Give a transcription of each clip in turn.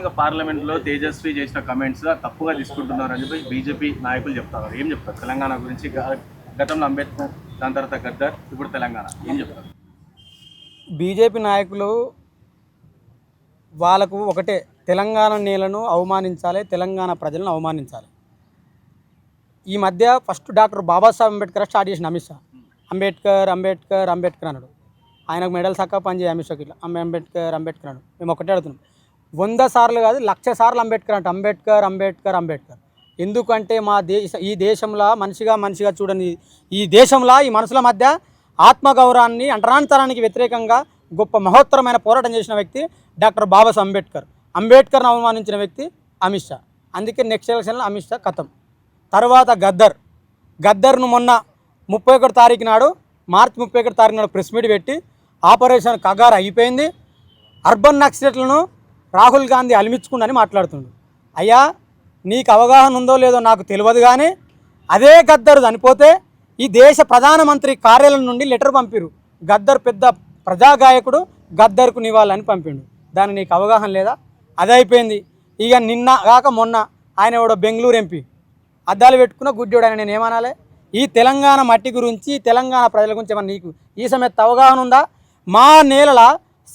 ఓవరాల్గా పార్లమెంట్లో తేజస్వి చేసిన కమెంట్స్ తప్పుగా తీసుకుంటున్నారు అని చెప్పి బీజేపీ నాయకులు చెప్తారు. ఏం చెప్తారు తెలంగాణ గురించి? గతంలో అంబేద్కర్, దాని తర్వాత గద్దర్, ఇప్పుడు తెలంగాణ, ఏం చెప్తారు? బీజేపీ నాయకులు వాళ్ళకు ఒకటే, తెలంగాణ నేలను అవమానించాలి, తెలంగాణ ప్రజలను అవమానించాలి. ఈ మధ్య first doctor Babasaheb Ambedkar start చేసిన అమిత్ షా. అంబేద్కర్ అంబేద్కర్ అంబేద్కర్ అన్నాడు. ఆయనకు మెడల్ సక్క పనిచేయ అమిత్ షాకి ఇట్లా అంబేద్కర్ అంబేద్కర్ అన్నాడు. మేము ఒకటే అడుగుతున్నాం, 100 సార్లు కాదు 1,00,000 సార్లు అంబేద్కర్ అంటే అంబేద్కర్ అంబేద్కర్ అంబేద్కర్. ఎందుకంటే ఈ దేశంలో మనిషిగా చూడని ఈ దేశంలో ఈ మనుషుల మధ్య ఆత్మగౌరవాన్ని, అంటరానితనానికి వ్యతిరేకంగా గొప్ప మహోత్తరమైన పోరాటం చేసిన వ్యక్తి డాక్టర్ బాబాసాహెబ్ అంబేద్కర్. అంబేద్కర్ను అవమానించిన వ్యక్తి అమిత్ షా. అందుకే నెక్స్ట్ ఎలక్షన్లో అమిత్ షా ఖతం. తర్వాత గద్దర్ను మొన్న 31 తారీఖు నాడు, మార్చి 31 తారీఖు నాడు ప్రెస్ మీట్ పెట్టి ఆపరేషన్ కగార్ అయిపోయింది, అర్బన్ నక్సలైట్లను రాహుల్ గాంధీ అలిమించుకుందని మాట్లాడుతుండు. అయ్యా, నీకు అవగాహన ఉందో లేదో నాకు తెలియదు, కానీ అదే గద్దర్ చనిపోతే ఈ దేశ ప్రధానమంత్రి కార్యాలయం నుండి లెటర్ పంపిరు, గద్దర్ పెద్ద ప్రజాగాయకుడు, గద్దర్కు నివాళని పంపిండు. దాని నీకు అవగాహన లేదా? అదే అయిపోయింది. ఇక నిన్న కాక మొన్న ఆయన ఎవడో బెంగళూరు ఎంపీ అద్దాలు పెట్టుకున్న గుడ్డోడు ఆయన. నేను ఏమనాలి? ఈ తెలంగాణ మట్టి గురించి, తెలంగాణ ప్రజల గురించి ఏమన్నా నీకు ఈ సమయത്ത് అవగాహన ఉందా? మా నేలల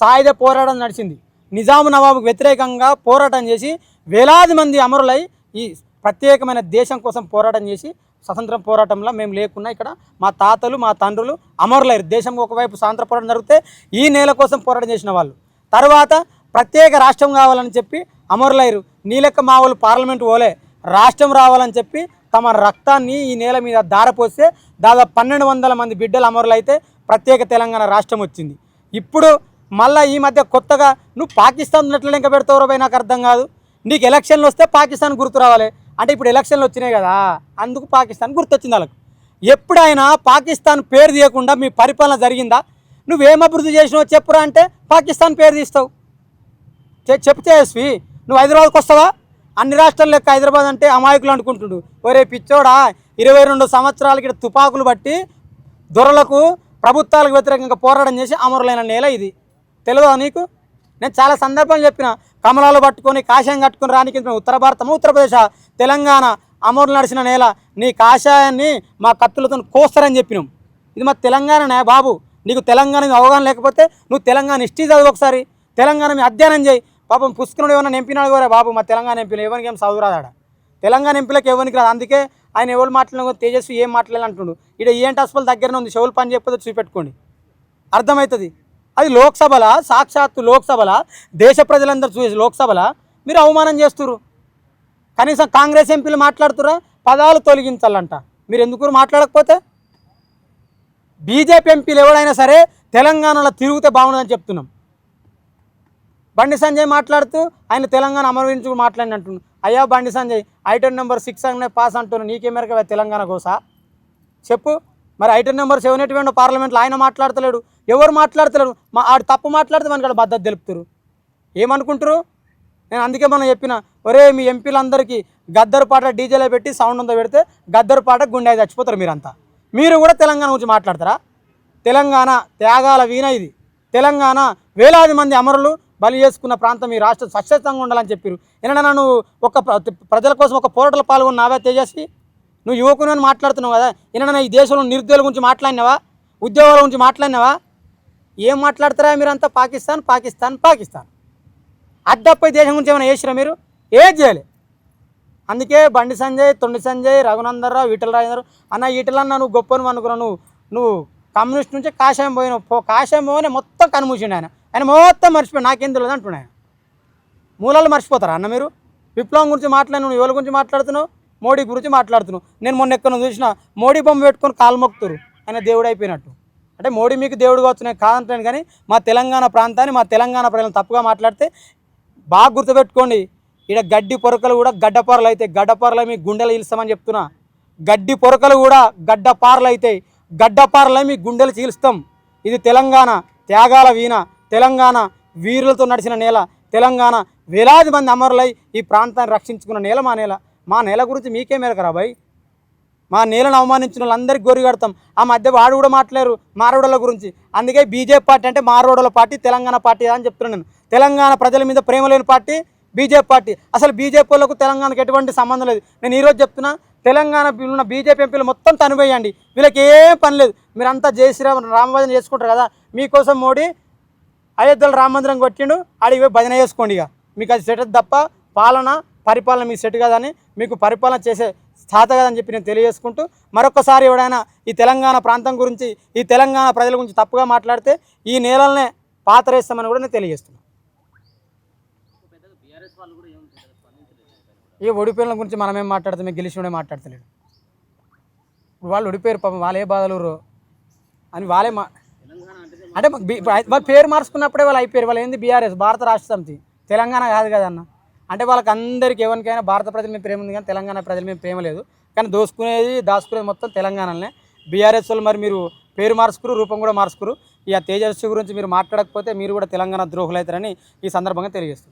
సాయుధ పోరాటం నడిచింది. నిజాము నవాబుకు వ్యతిరేకంగా పోరాటం చేసి వేలాది మంది అమరులై ఈ ప్రత్యేకమైన దేశం కోసం పోరాటం చేసి స్వతంత్ర పోరాటంలో మేము లేకున్నా ఇక్కడ మా తాతలు మా తండ్రులు అమరులయ్యారు. దేశం ఒకవైపు స్వాతంత్ర పోరాటం జరిగితే ఈ నేల కోసం పోరాటం చేసిన వాళ్ళు తర్వాత ప్రత్యేక రాష్ట్రం కావాలని చెప్పి అమరులయ్యారు. నీ లెక్క మా వాళ్ళు పార్లమెంట్ పోలే, రాష్ట్రం రావాలని చెప్పి తమ రక్తాన్ని ఈ నేల మీద దారపోస్తే దాదాపు 1,200 మంది బిడ్డలు అమరులైతే ప్రత్యేక తెలంగాణ రాష్ట్రం వచ్చింది. ఇప్పుడు మళ్ళీ ఈ మధ్య కొత్తగా నువ్వు పాకిస్తాన్ ఉన్నట్లు ఇంకా పెడతావు పోయి నాకు అర్థం కాదు. నీకు ఎలక్షన్లు వస్తే పాకిస్తాన్ గుర్తు రావాలి అంటే ఇప్పుడు ఎలక్షన్లు వచ్చినాయి కదా, అందుకు పాకిస్తాన్ గుర్తొచ్చింది వాళ్ళకు. ఎప్పుడైనా పాకిస్తాన్ పేరు తీయకుండా మీ పరిపాలన జరిగిందా? నువ్వేం అభివృద్ధి చేసినావు చెప్పురా అంటే పాకిస్తాన్ పేరు తీస్తావు. చెప్తే ఎస్వి నువ్వు హైదరాబాద్కి వస్తావా? అన్ని రాష్ట్రాల లెక్క హైదరాబాద్ అంటే అమాయకులు అనుకుంటుడు. ఒరే పిచ్చోడా, 22 సంవత్సరాలకి తుపాకులు బట్టి దొరలకు ప్రభుత్వాలకు వ్యతిరేకంగా పోరాటం చేసి అమరులైన నేల ఇది. తెలియదా నీకు? నేను చాలా సందర్భాలు చెప్పిన, కమలాలు పట్టుకొని కాషాయం కట్టుకుని రానికి ఉత్తర భారతము ఉత్తరప్రదేశ్ తెలంగాణ అమరులు నడిచిన నేల. నీ కాషాయాన్ని మా కత్తులతో కోస్తారని చెప్పినాం. ఇది మా తెలంగాణనే బాబు. నీకు తెలంగాణ అవగాహన లేకపోతే నువ్వు తెలంగాణ హిస్టరీ చదువు, ఒకసారి తెలంగాణ మీ అధ్యయనం చేయి. పాపం పుష్కరుడు ఏమైనా ఎంపినాడు కూడా బాబు, మా తెలంగాణ ఎంపీలు ఎవరికి ఏం చదువురాదాడ, తెలంగాణ ఎంపీలకు ఎవరికి రాదు. అందుకే ఆయన ఎవరు మాట్లాడినా తేజస్వి ఏం మాట్లాడాలి అంటుండు. ఇక్కడ ఏంటి హాస్పిటల్ దగ్గరనే ఉంది, చెవులు పని చెప్పదో చూపెట్టుకోండి, అర్థమవుతుంది. అది లోక్సభల, సాక్షాత్తు లోక్సభల దేశ ప్రజలందరూ చూసి లోక్సభల మీరు అవమానం చేస్తున్నారు. కనీసం కాంగ్రెస్ ఎంపీలు మాట్లాడుతురా, పదాలు తొలగించాలంట. మీరు ఎందుకు మాట్లాడకపోతే? బీజేపీ ఎంపీలు ఎవరైనా సరే తెలంగాణలో తిరిగితే బాగుండదని చెప్తున్నాం. బండి సంజయ్ మాట్లాడుతూ ఆయన తెలంగాణ అమరవీరుని మాట్లాడినట్టు. అయ్యా బండి సంజయ్, ఐటెం నెంబర్ 6 అనే పాస్ అంటున్నాను, నీకేమేరకు తెలంగాణ కోసా చెప్పు. మరి ఐటెం నెంబర్ 7 ఎటువంటి పార్లమెంట్లో ఆయన మాట్లాడతలేడు, ఎవరు మాట్లాడతలేడు. ఆడు తప్పు మాట్లాడితే మనకి మద్దతు తెలుపుతారు. ఏమనుకుంటారు? నేను అందుకే మనం చెప్పిన, ఒరే మీ ఎంపీలందరికీ గద్దరు పాట డీజేలో పెట్టి సౌండ్ ఉందో పెడితే గద్దరు పాట గుండె చచ్చిపోతారు మీరంతా. మీరు కూడా తెలంగాణ గురించి మాట్లాడతారా? తెలంగాణ త్యాగాల వీణ ఇది. తెలంగాణ వేలాది మంది అమరులు బలి చేసుకున్న ప్రాంతం. ఈ రాష్ట్రం స్వచ్ఛతంగా ఉండాలని చెప్పారు. ఏమన్నా నువ్వు ఒక ప్రజల కోసం ఒక పోరాటంలో పాల్గొన్నావా తేజస్వి? నువ్వు యువకుని అని మాట్లాడుతున్నావు కదా. ఏమన్నా ఈ దేశంలో నిరుద్యోగుల గురించి మాట్లాడినావా? ఉద్యోగాల గురించి మాట్లాడినావా? ఏం మాట్లాడతారా మీరంతా? పాకిస్తాన్ పాకిస్తాన్ పాకిస్తాన్ అడ్డపై దేశం గురించి ఏమైనా చేసిరా మీరు? ఏం చేయలే. అందుకే బండి సంజయ్, తొండి సంజయ్, రఘునందన్ రావు, ఈటల రాజేందర్ అన్న, ఈటలన్నా నువ్వు గొప్పను అనుకున్నావు. నువ్వు కమ్యూనిస్ట్ నుంచి కాషాయం పోయినావు. కాషాయం పోయినా మొత్తం కనుమూసిండు ఆయన మొత్తం మర్చిపోయి నాకేం తెలియదు అంటున్నాయి. మూలాలు మర్చిపోతారా అన్న మీరు? విప్లవం గురించి మాట్లాడినావు, నువ్వు ఎవరి గురించి మాట్లాడుతున్నావు? మోడీ గురించి మాట్లాడుతున్నావు. నేను మొన్న ఎక్కడ చూసిన మోడీ బొమ్మ పెట్టుకొని కాలు మొక్కుతారు, ఆయన దేవుడు అయిపోయినట్టు. అంటే మోడీ మీకు దేవుడు కావచ్చు, నేను కాదంటాను. కానీ మా తెలంగాణ ప్రాంతాన్ని, మా తెలంగాణ ప్రజలను తప్పుగా మాట్లాడితే బాగా గుర్తుపెట్టుకోండి. ఇక్కడ గడ్డి పొరకలు కూడా గడ్డపారలు అవుతాయి. గడ్డపారలు మీ గుండెలు చీల్స్తామని చెప్తున్నా. గడ్డి పొరకలు కూడా గడ్డపారలు అవుతాయి. గడ్డపారలై మీ గుండెలు చీల్స్తాం. ఇది తెలంగాణ త్యాగాల వీణ, తెలంగాణ వీరులతో నడిచిన నేల, తెలంగాణ వేలాది మంది అమరులై ఈ ప్రాంతాన్ని రక్షించుకున్న నేల మా నేల. మా నేల గురించి మీకే మేరకరా భయ్? మా నేలను అవమానించిన వాళ్ళందరికీ గొర్రె కడతాం. ఆ మధ్య వాడు కూడా మాట్లాడారు మారోడల గురించి. అందుకే బీజేపీ పార్టీ అంటే మారోడల పార్టీ, తెలంగాణ పార్టీ అని చెప్తున్నాను నేను. తెలంగాణ ప్రజల మీద ప్రేమ లేని పార్టీ బీజేపీ పార్టీ. అసలు బీజేపీ వాళ్ళకు తెలంగాణకు ఎటువంటి సంబంధం లేదు. నేను ఈరోజు చెప్తున్నా, తెలంగాణ ఉన్న బీజేపీ ఎంపీలు మొత్తం తనువేయండి, వీళ్ళకి ఏం పని లేదు. మీరంతా జై శ్రీరామ్ రామభజన చేసుకుంటారు కదా, మీకోసం మోడీ అయోధ్యలో రామ మందిరం కొట్టిండు, ఆడికి పోయి భజన చేసుకోండి. ఇక మీకు అది సెట్ తప్ప పరిపాలన మీకు సెట్ కాదని, మీకు పరిపాలన చేసే స్థాత కదని చెప్పి నేను తెలియజేసుకుంటూ, మరొకసారి ఎవడైనా ఈ తెలంగాణ ప్రాంతం గురించి, ఈ తెలంగాణ ప్రజల గురించి తప్పుగా మాట్లాడితే ఈ నేలనే పాతరేస్తామని కూడా నేను తెలియజేస్తున్నాను. ఈ ఓడిపోయిన గురించి మనమేం మాట్లాడతాం, గెలిచినోడే మాట్లాడతలేడు. ఇప్పుడు వాళ్ళు ఓడిపోయారు పాపం, వాళ్ళే బాధలు అని వాళ్ళే అంటే వాళ్ళ పేరు మార్చుకున్నప్పుడే వాళ్ళు అయిపోయారు. వాళ్ళు ఏంది బీఆర్ఎస్, భారత రాష్ట్ర సమితి, తెలంగాణ కాదు కదన్న. అంటే వాళ్ళకి అందరికీ ఎవరికైనా భారత ప్రజల మీద ప్రేమ ఉంది కానీ తెలంగాణ ప్రజల మీద ప్రేమ లేదు. కానీ దాచుకునేది మొత్తం తెలంగాణలోనే. బీఆర్ఎస్ వాళ్ళు మరి మీరు పేరు మార్చుకురు, రూపం కూడా మార్చుకురు. ఇక తేజస్వి గురించి మీరు మాట్లాడకపోతే మీరు కూడా తెలంగాణ ద్రోహులు అవుతారని ఈ సందర్భంగా తెలియజేస్తున్నారు.